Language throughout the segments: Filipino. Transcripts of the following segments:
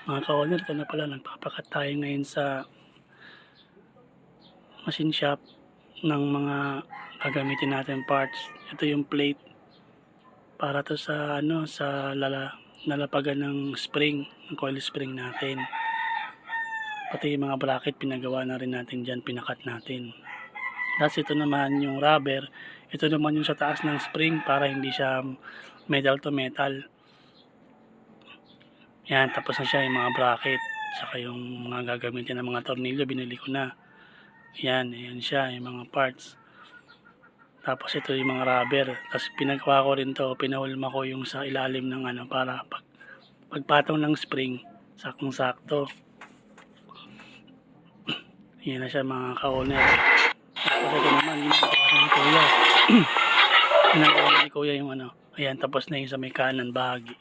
Mga ka-owner, ito na pala, nagpapakat tayo ngayon sa machine shop ng mga gagamitin natin parts. Ito yung plate para to sa sa lalapagan ng spring, ng coil spring natin. Pati yung mga bracket pinagawa na rin natin diyan, pinakat natin. Tapos ito naman yung rubber, ito naman yung sa taas ng spring para hindi siya metal to metal. Yan, tapos na siya yung mga bracket, saka yung mga gagamitin ng mga tornilyo, binili ko na. Yan, ayan siya, yung mga parts. Tapos ito yung mga rubber. Tapos pinagawa ko rin to, pinahulma ko yung sa ilalim ng para pagpatong ng spring, saktong-sakto. Yan na siya mga ka-owner. Tapos ito naman, yung pinagawa ni Kuya. Pinagawa ni Kuya yung ayan, tapos na yung sa may kanan bahagi.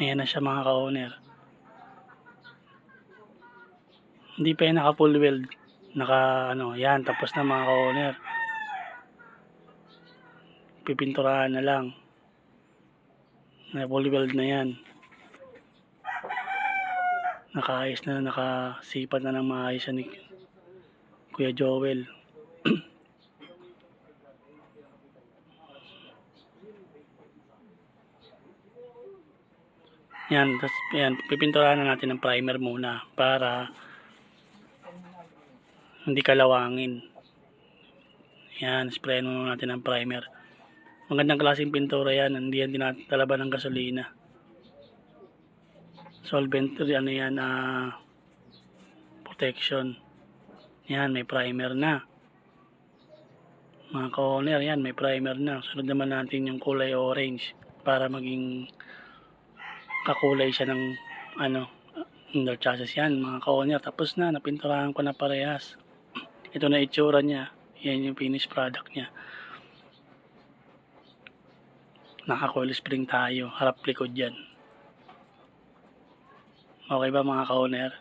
Ayan na siya mga ka-owner. Hindi pa yan naka full weld. Yan, tapos na mga ka-owner. Pipinturahan na lang. Na full weld na yan. Nakaayos na, nakasipat na ng maayos ni Kuya Joel. Yan, tapos yan, pipinturahan na natin ng primer muna para hindi kalawangin. Yan, sprayan muna natin ng primer. Magandang klaseng pintura yan, hindi yan tinatalaban ng gasolina. Solvent yan, protection. Yan, may primer na. Mga ka-owner, yan, may primer na. Sunod naman natin yung kulay orange para maging kakulay siya ng under chassis. Yan mga ka-owner, tapos na, napinturahan ko na parehas. Ito na itsura niya. Yan yung finished product niya. Naka-coil spring tayo, harap likod yan. Okay ba mga ka-owner?